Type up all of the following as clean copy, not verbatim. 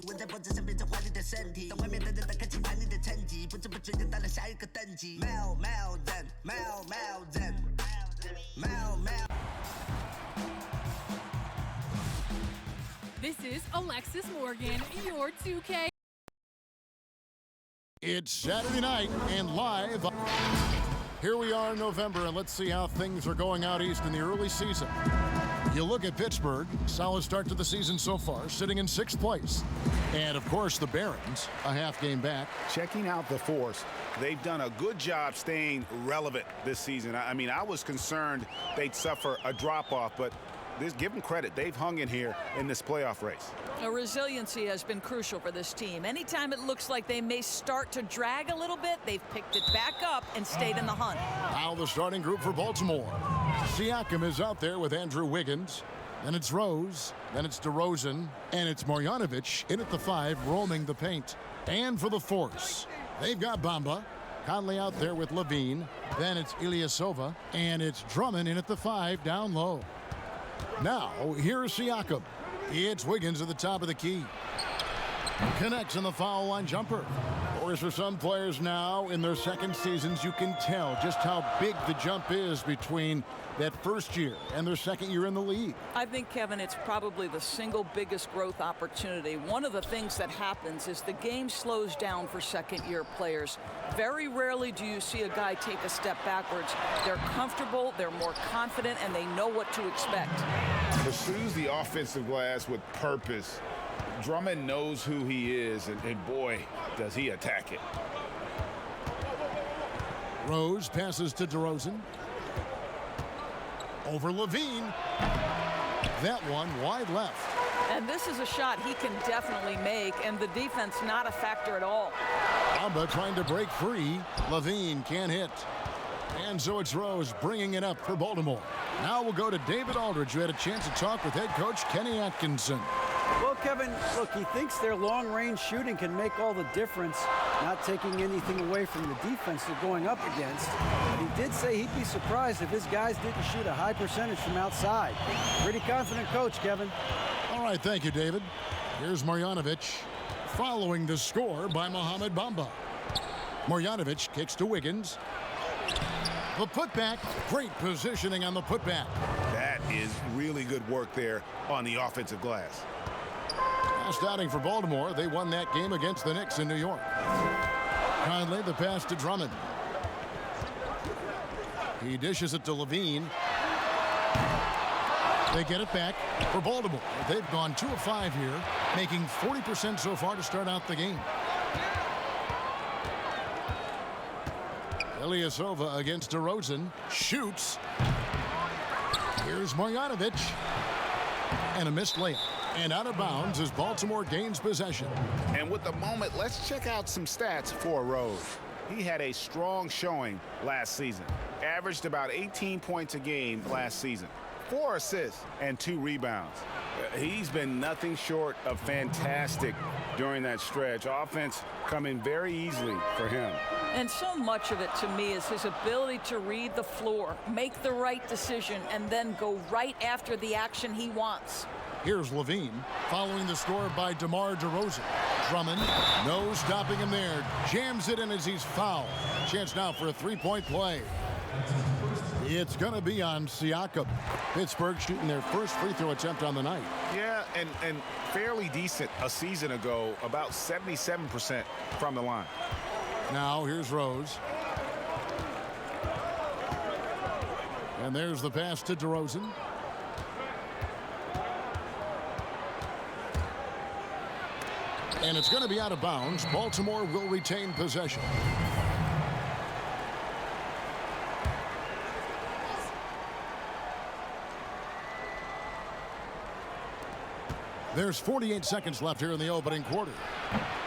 我在脖子上变成华丽的身体，当外面的人都看清盘你的成绩，不知不觉就到了下一个等级。This is Alexis Morgan, your 2K. It's Saturday night and live. Here we are in November, and let's see how things are going out east in the early season. You look at Pittsburgh, solid start to the season so far, sitting in 6th place. And, of course, the Barons, a half game back. Checking out the force, they've done a good job staying relevant this season. I mean, I was concerned they'd suffer a drop-off, but give them credit. They've hung in here in this playoff race. Resiliency has been crucial for this team. Anytime it looks like they may start to drag a little bit, they've picked it back up and stayed in the hunt. Now the starting group for Baltimore. Siakam is out there with Andrew Wiggins. Then it's Rose. Then it's DeRozan. And it's Marjanovic in at the 5, roaming the paint. And for the force, they've got Bamba. Conley out there with Levine. Then it's Ilyasova. And it's Drummond in at the 5, down low. Now, here's Siakam. It's Wiggins at the top of the key. Connects on the foul line jumper. Of course, for some players now in their second seasons, you can tell just how big the jump is between that first year and their second year in the league. I think, Kevin, it's probably the single biggest growth opportunity. One of the things that happens is the game slows down for second-year players. Very rarely do you see a guy take a step backwards. They're comfortable, they're more confident, and they know what to expect. Pursues the offensive glass with purpose. Drummond knows who he is, and boy, does he attack it. Rose passes to DeRozan. Over Levine. That one wide left. And this is a shot he can definitely make, and the defense not a factor at all. Bamba trying to break free. Levine can't hit. And so it's Rose bringing it up for Baltimore. Now we'll go to David Aldridge, who had a chance to talk with head coach Kenny Atkinson. Well, Kevin, look, he thinks their long-range shooting can make all the difference, not taking anything away from the defense they're going up against. But he did say he'd be surprised if his guys didn't shoot a high percentage from outside. Pretty confident coach, Kevin. All right, thank you, David. Here's Marjanovic following the score by Mohamed Bamba. Marjanovic kicks to Wiggins. The putback, great positioning on the putback. That is really good work there on the offensive glass. Last outing for Baltimore, they won that game against the Knicks in New York. Conley, the pass to Drummond. He dishes it to Levine. They get it back for Baltimore. They've gone 2 of 5 here, making 40% so far to start out the game. Ilyasova against DeRozan. Shoots. Here's Marjanovic. And a missed layup. And out of bounds as Baltimore gains possession. And with the moment, let's check out some stats for Rose. He had a strong showing last season. Averaged about 18 points a game last season. 4 assists and 2 rebounds. He's been nothing short of fantastic during that stretch. Offense coming very easily for him. And so much of it, to me, is his ability to read the floor, make the right decision, and then go right after the action he wants. Here's Levine following the score by DeMar DeRozan. Drummond, no stopping him there. Jams it in as he's fouled. Chance now for a 3-point play. It's going to be on Siakam. Pittsburgh shooting their first free throw attempt on the night. Yeah, and fairly decent a season ago, about 77% from the line. Now here's Rose. And there's the pass to DeRozan. And it's going to be out of bounds. Baltimore will retain possession. There's 48 seconds left here in the opening quarter.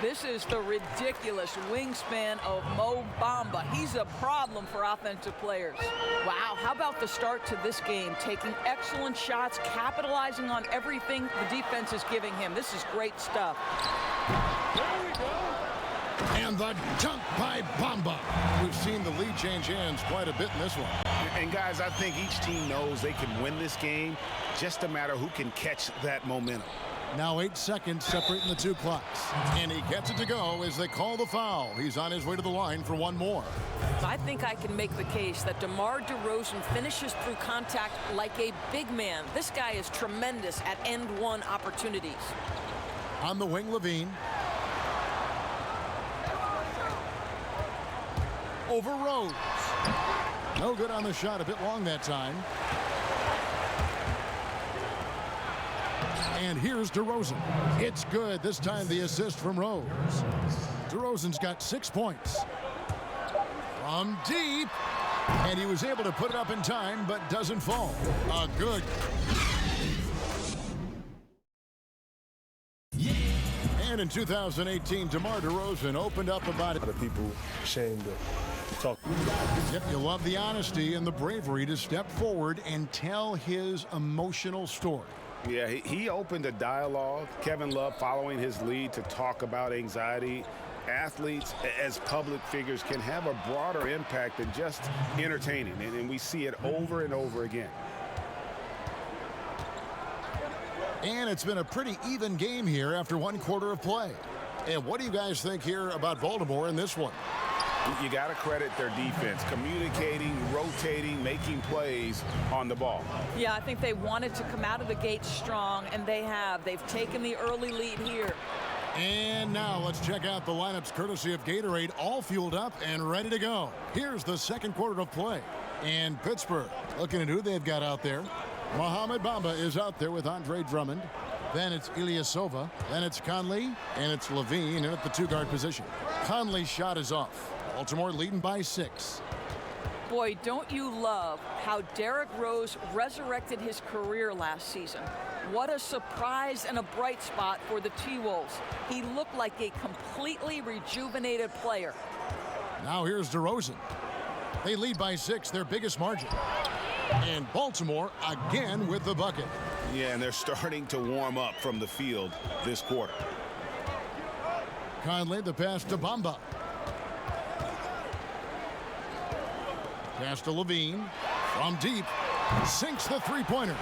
This is the ridiculous wingspan of Mo Bamba. He's a problem for offensive players. Wow, how about the start to this game? Taking excellent shots, capitalizing on everything the defense is giving him. This is great stuff. There we go. And the dunk by Bamba. We've seen the lead change hands quite a bit in this one. And guys, I think each team knows they can win this game. Just a matter who can catch that momentum. Now 8 seconds separating the two clocks. And he gets it to go as they call the foul. He's on his way to the line for one more. I think I can make the case that DeMar DeRozan finishes through contact like a big man. This guy is tremendous at end-one opportunities. On the wing, Levine. Over Rose. No good on the shot, a bit long that time. And here's DeRozan. It's good. This time the assist from Rose. DeRozan's got 6 points. From deep. And he was able to put it up in time, but doesn't fall. Good. And in 2018, DeMar DeRozan opened up about it. A lot of people ashamed to talk. Yep, you love the honesty and the bravery to step forward and tell his emotional story. Yeah, he opened a dialogue. Kevin Love following his lead to talk about anxiety. Athletes as public figures can have a broader impact than just entertaining, and we see it over and over again. And it's been a pretty even game here after 1 quarter of play. And what do you guys think here about Baltimore in this one? You got to credit their defense, communicating, rotating, making plays on the ball. Yeah, I think they wanted to come out of the gate strong, and they have. They've taken the early lead here. And now let's check out the lineups courtesy of Gatorade, all fueled up and ready to go. Here's the second quarter of play. And Pittsburgh, looking at who they've got out there. Mohamed Bamba is out there with Andre Drummond. Then it's Ilyasova. Then it's Conley. And it's Levine in at the two-guard position. Conley's shot is off. Baltimore leading by 6. Boy, don't you love how Derrick Rose resurrected his career last season. What a surprise and a bright spot for the T-Wolves. He looked like a completely rejuvenated player. Now here's DeRozan. They lead by 6, their biggest margin. And Baltimore again with the bucket. Yeah, and they're starting to warm up from the field this quarter. Conley, the pass to Bamba. Pass to Levine. From deep. Sinks the three-pointer.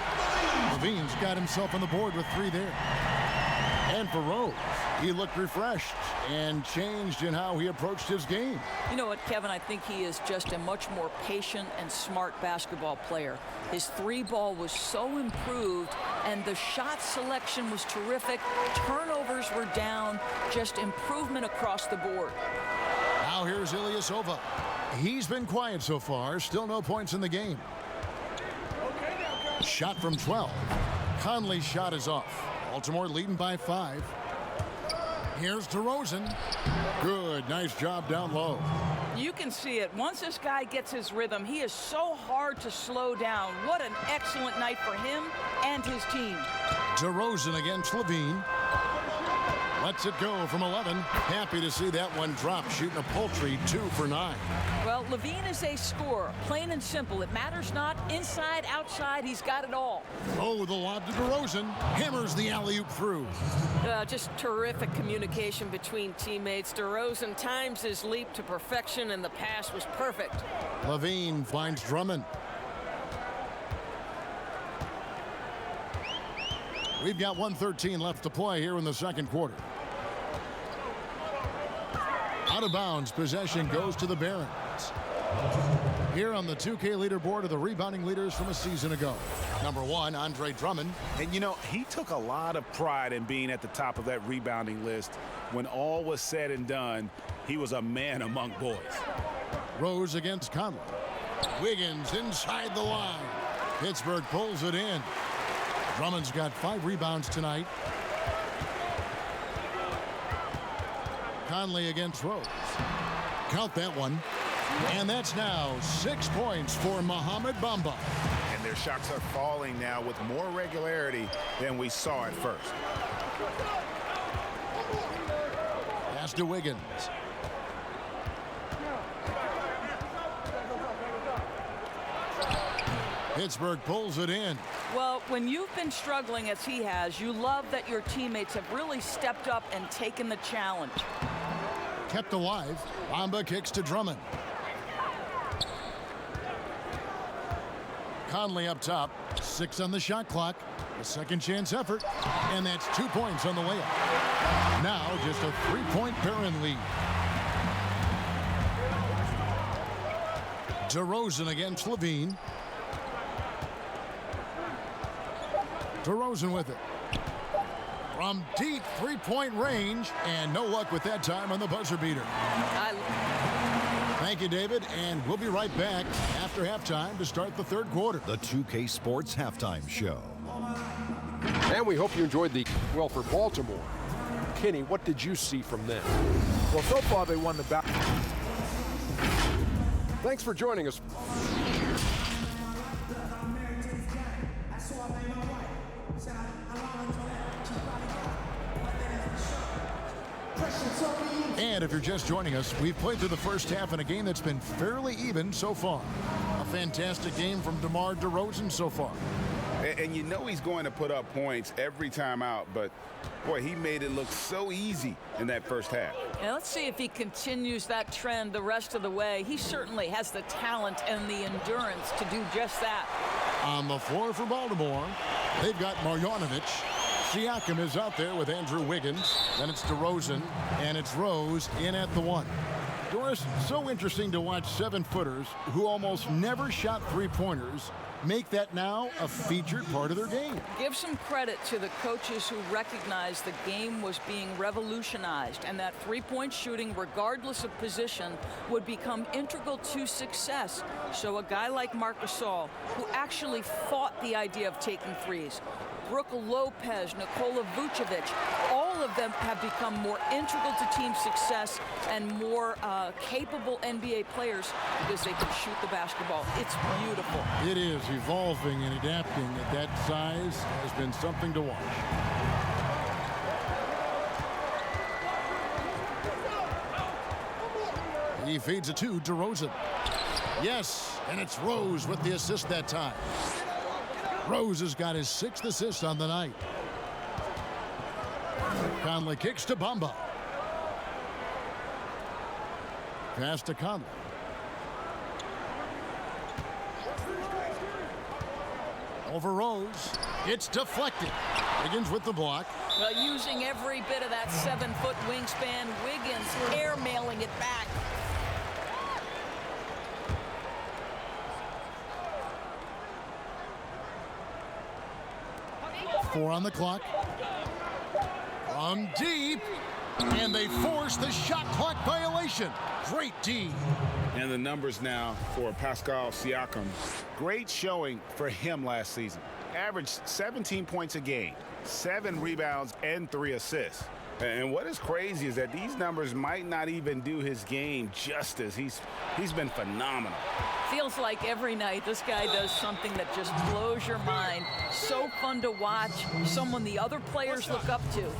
Levine's got himself on the board with 3 there. And for Rose, he looked refreshed and changed in how he approached his game. You know what, Kevin? I think he is just a much more patient and smart basketball player. His 3-ball was so improved, and the shot selection was terrific. Turnovers were down. Just improvement across the board. Now here's Ilyasova. He's been quiet so far. Still no points in the game. Shot from 12. Conley's shot is off. Baltimore leading by 5. Here's DeRozan. Good. Nice job down low. You can see it. Once this guy gets his rhythm, he is so hard to slow down. What an excellent night for him and his team. DeRozan against Levine. Lets it go from 11. Happy to see that one drop, shooting a paltry 2 for 9. Well, Levine is a scorer, plain and simple. It matters not inside, outside. He's got it all. Oh, the lob to DeRozan. Hammers the alley-oop through. Just terrific communication between teammates. DeRozan times his leap to perfection, and the pass was perfect. Levine finds Drummond. We've got 1:13 left to play here in the second quarter. Out of bounds, possession goes to the Barons. Here on the 2K leaderboard are the rebounding leaders from a season ago. Number 1, Andre Drummond. And, you know, he took a lot of pride in being at the top of that rebounding list. When all was said and done, he was a man among boys. Rose against Conley. Wiggins inside the line. Pittsburgh pulls it in. Drummond's got 5 rebounds tonight. Conley against Rose. Count that one. And that's now 6 points for Mohamed Bamba. And their shots are falling now with more regularity than we saw at first. Pass to Wiggins. Pittsburgh pulls it in. Well, when you've been struggling as he has, you love that your teammates have really stepped up and taken the challenge. Kept alive. Bamba kicks to Drummond. Conley up top. 6 on the shot clock. A second chance effort, and that's 2 points on the layup. Now just a 3-point Barron lead. DeRozan against Levine. DeRozan with it. From deep 3-point range, and no luck with that time on the buzzer beater. Thank you, David, and we'll be right back after halftime to start the third quarter. The 2K Sports Halftime Show. And we hope you enjoyed the, well, for Baltimore. Kenny, what did you see from them? Well, so far they won the battle. Thanks for joining us. And if you're just joining us, we've played through the first half in a game that's been fairly even so far. A fantastic game from DeMar DeRozan so far. And you know he's going to put up points every time out, but boy, he made it look so easy in that first half. And let's see if he continues that trend the rest of the way. He certainly has the talent and the endurance to do just that. On the floor for Baltimore, they've got Marjanovic. Siakam is out there with Andrew Wiggins. Then it's DeRozan, and it's Rose in at the 1. Doris, so interesting to watch 7-footers who almost never shot 3-pointers make that now a featured part of their game. Give some credit to the coaches who recognized the game was being revolutionized and that 3-point shooting, regardless of position, would become integral to success. So a guy like Marc Gasol, who actually fought the idea of taking threes, Brook Lopez, Nikola Vucevic, all of them have become more integral to team success and more capable NBA players because they can shoot the basketball. It's beautiful. It is. Evolving and adapting at that size has been something to watch. He feeds it to DeRozan. Yes, and it's Rose with the assist that time. Rose has got his 6th assist on the night. Conley kicks to Bamba. Pass to Conley. Over Rose. It's deflected. Wiggins with the block. Well, using every bit of that 7-foot wingspan, Wiggins airmailing it back. Four on the clock. From deep. And they force the shot clock violation. Great D. And the numbers now for Pascal Siakam. Great showing for him last season. Averaged 17 points a game, 7 rebounds, and 3 assists. And what is crazy is that these numbers might not even do his game justice. He's been phenomenal. Feels like every night this guy does something that just blows your mind. So fun to watch, someone the other players look up to.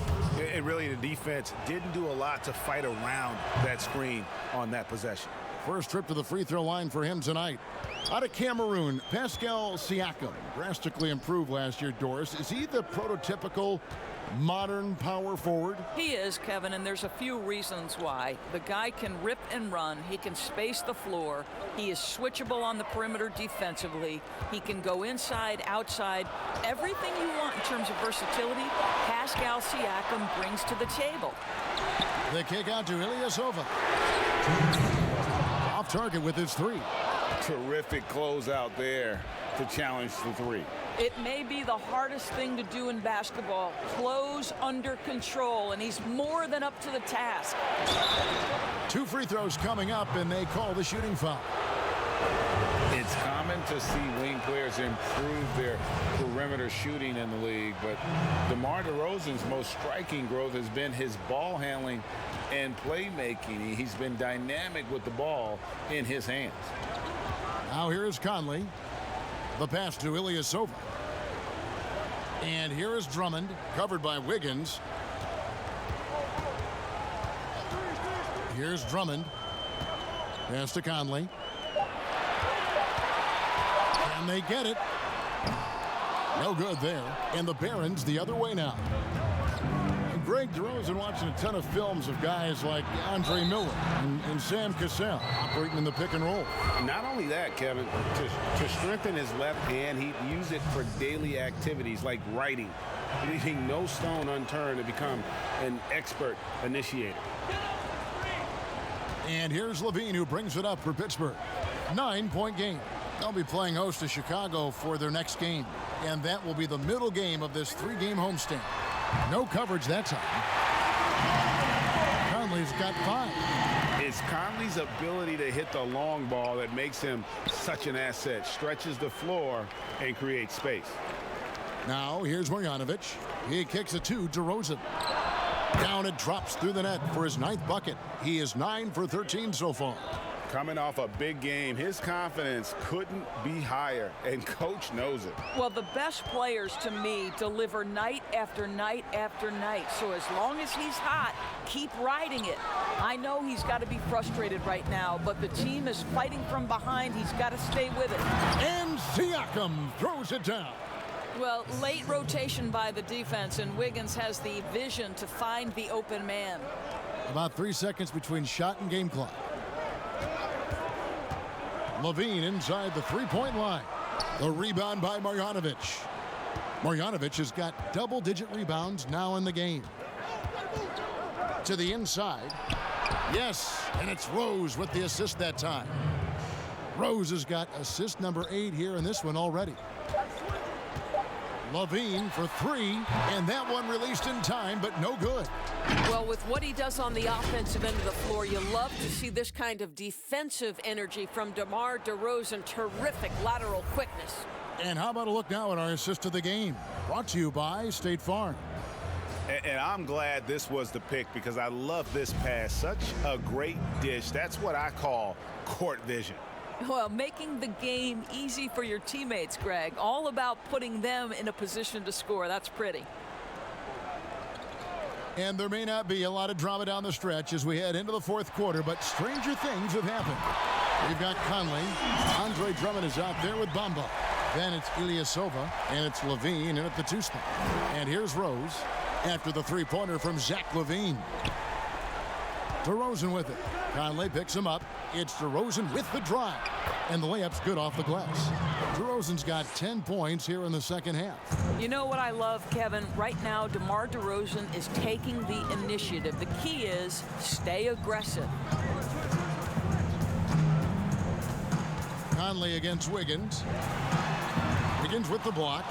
And really, the defense didn't do a lot to fight around that screen on that possession. First trip to the free throw line for him tonight. Out of Cameroon, Pascal Siakam, drastically improved last year, Doris. Is he the prototypical modern power forward? He is, Kevin, and there's a few reasons why. The guy can rip and run. He can space the floor. He is switchable on the perimeter defensively. He can go inside, outside. Everything you want in terms of versatility, Pascal Siakam brings to the table. The kick out to Ilyasova. Off target with his 3. Terrific closeout there to challenge the 3. It may be the hardest thing to do in basketball. Close under control, and he's more than up to the task. 2 free throws coming up, and they call the shooting foul. It's common to see wing players improve their perimeter shooting in the league, but DeMar DeRozan's most striking growth has been his ball handling and playmaking. He's been dynamic with the ball in his hands. Now here is Conley. The pass to Ilyasova. And here is Drummond, covered by Wiggins. Here's Drummond. Pass to Conley. And they get it. No good there. And the Barons the other way now. Greg DeRozan watching a ton of films of guys like Andre Miller and Sam Cassell operating in the pick and roll. Not only that, Kevin, to strengthen his left hand, he'd use it for daily activities like writing, leaving no stone unturned to become an expert initiator. And here's Levine, who brings it up for Pittsburgh. 9-point game. They'll be playing host to Chicago for their next game, and that will be the middle game of this 3-game homestand. No coverage that time. Conley's got 5. It's Conley's ability to hit the long ball that makes him such an asset. Stretches the floor and creates space. Now here's Marjanovic. He kicks it to DeRozan. Down it drops through the net for his 9th bucket. He is 9 for 13 so far. Coming off a big game, his confidence couldn't be higher, and coach knows it. Well, the best players to me deliver night after night after night. So as long as he's hot, keep riding it. I know he's got to be frustrated right now, but the team is fighting from behind. He's got to stay with it. And Siakam throws it down. Well, late rotation by the defense, and Wiggins has the vision to find the open man. About 3 seconds between shot and game clock. Levine inside the 3-point line. The rebound by Marjanovic. Marjanovic has got double-digit rebounds now in the game. To the inside. Yes, and it's Rose with the assist that time. Rose has got assist number 8 here in this one already. Levine for 3, and that one released in time, but no good. Well, with what he does on the offensive end of the floor, you love to see this kind of defensive energy from DeMar DeRozan. Terrific lateral quickness. And how about a look now at our assist of the game? Brought to you by State Farm. And I'm glad this was the pick because I love this pass. Such a great dish. That's what I call court vision. Well, making the game easy for your teammates, Greg. All about putting them in a position to score. That's pretty. And there may not be a lot of drama down the stretch as we head into the 4th quarter, but stranger things have happened. We've got Conley. Andre Drummond is out there with Bamba. Then it's Ilyasova, and it's Levine in at the 2 spot. And here's Rose after the 3-pointer from Zach Levine. DeRozan with it. Conley picks him up. It's DeRozan with the drive. And the layup's good off the glass. DeRozan's got 10 points here in the second half. You know what I love, Kevin? Right now, DeMar DeRozan is taking the initiative. The key is stay aggressive. Conley against Wiggins. Wiggins with the block.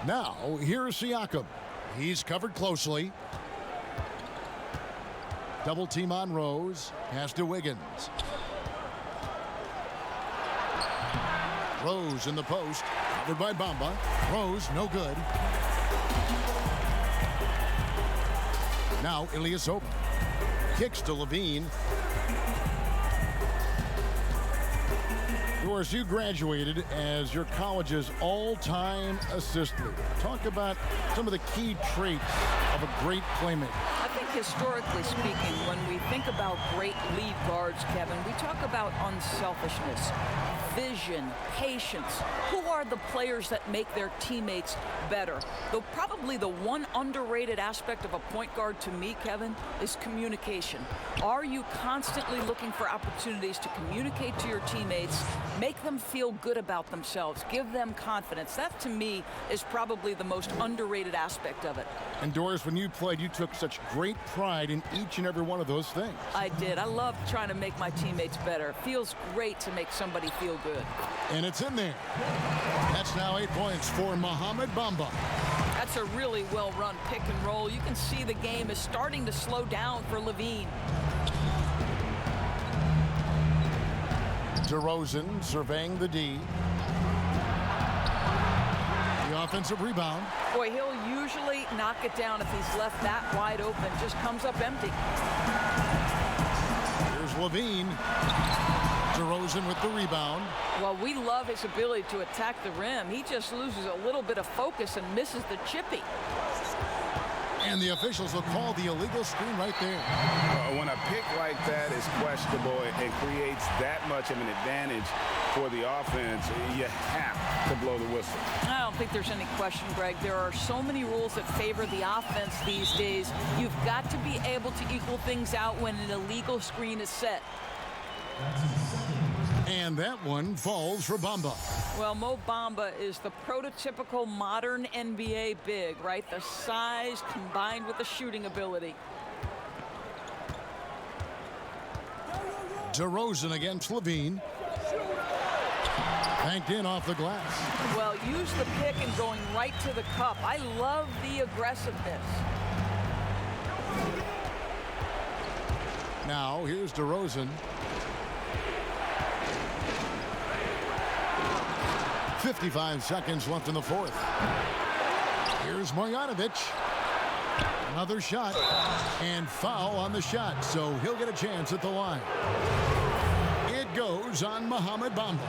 Now, here's Siakam. He's covered closely. Double team on Rose. Pass to Wiggins. Rose in the post. Covered by Bamba. Rose, no good. Now, Ilyasova. Kicks to Levine. Doris, you graduated as your college's all-time assist leader. Talk about some of the key traits of a great playmaker. I think historically speaking, when we think about great lead guards, Kevin, we talk about unselfishness, vision, patience. Who are the players that make their teammates better? Though probably the one underrated aspect of a point guard to me, Kevin, is communication. Are you constantly looking for opportunities to communicate to your teammates, make them feel good about themselves, give them confidence? That, to me, is probably the most underrated aspect of it. And Doris, when you played, you took such great pride in each and every one of those things. I did. I love trying to make my teammates better. It feels great to make somebody feel good. And it's in there. That's now 8 points for Mohamed Bamba. That's a really well-run pick and roll. You can see the game is starting to slow down for Levine. DeRozan surveying the D. The offensive rebound. Boy, he'll usually knock it down if he's left that wide open. Just comes up empty. Here's Levine. DeRozan with the rebound. Well, we love his ability to attack the rim. He just loses a little bit of focus and misses the chippy. And the officials will call the illegal screen right there. When a pick like that is questionable and creates that much of an advantage, for the offense, you have to blow the whistle. I don't think there's any question, Greg. There are so many rules that favor the offense these days. You've got to be able to equal things out when an illegal screen is set. And that one falls for Bamba. Well, Mo Bamba is the prototypical modern NBA big, right? The size combined with the shooting ability. DeRozan against Levine. Banked in off the glass. Well, use the pick and going right to the cup. I love the aggressiveness. Now, here's DeRozan. 55 seconds left in the fourth. Here's Marjanovic. Another shot. And foul on the shot, so he'll get a chance at the line. It goes on Mohamed Bamba.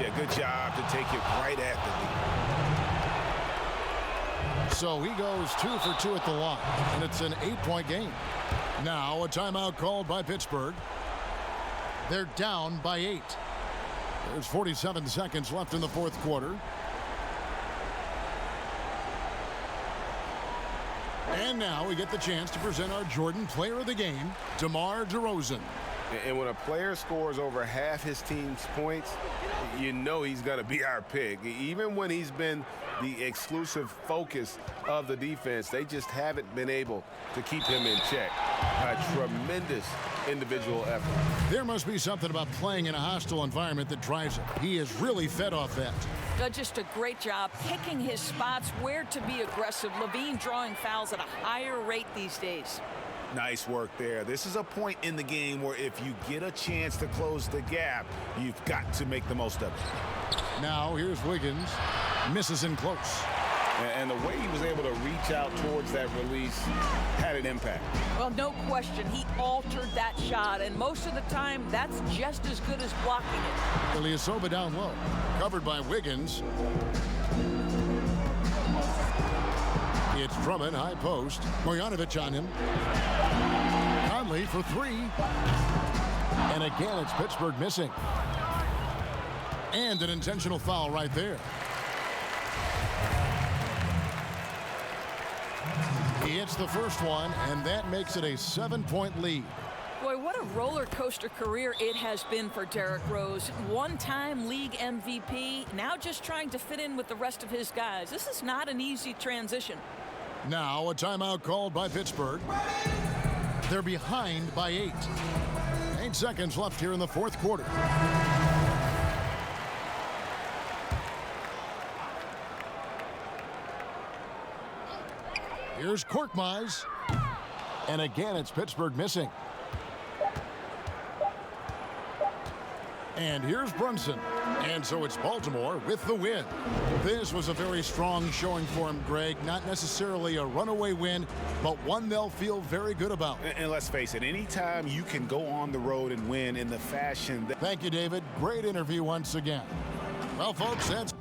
Yeah, good job to take it right at the D. So he goes 2 for 2 at the line, and it's an 8-point game. Now a timeout called by Pittsburgh. They're down by 8. There's 47 seconds left in the fourth quarter. And now we get the chance to present our Jordan Player of the Game, DeMar DeRozan. And when a player scores over half his team's points, you know he's going to be our pick. Even when he's been the exclusive focus of the defense, they just haven't been able to keep him in check. A tremendous individual effort. There must be something about playing in a hostile environment that drives him. He is really fed off that. Just a great job picking his spots, where to be aggressive. Levine drawing fouls at a higher rate these days. Nice work there. This is a point in the game where if you get a chance to close the gap, you've got to make the most of it. Now here's Wiggins. Misses in close. And the way he was able to reach out towards that release had an impact. Well, no question. He altered that shot, and most of the time, that's just as good as blocking it. Ilyasova down low. Covered by Wiggins. It's Drummond, high post. Marjanovic on him. Conley for 3. And again, it's Pittsburgh missing. And an intentional foul right there. He hits the first one, and that makes it a 7-point lead. Boy, what a roller coaster career it has been for Derrick Rose. One-time league MVP, now just trying to fit in with the rest of his guys. This is not an easy transition. Now a timeout called by Pittsburgh. They're behind by 8. 8 seconds left here in the fourth quarter. Here's Korkmaz. And again, it's Pittsburgh missing. And here's Brunson. And so it's Baltimore with the win. This was a very strong showing for him, Greg. Not necessarily a runaway win, but one they'll feel very good about. And let's face it, anytime you can go on the road and win in the fashion. Thank you, David. Great interview once again. Well, folks, that's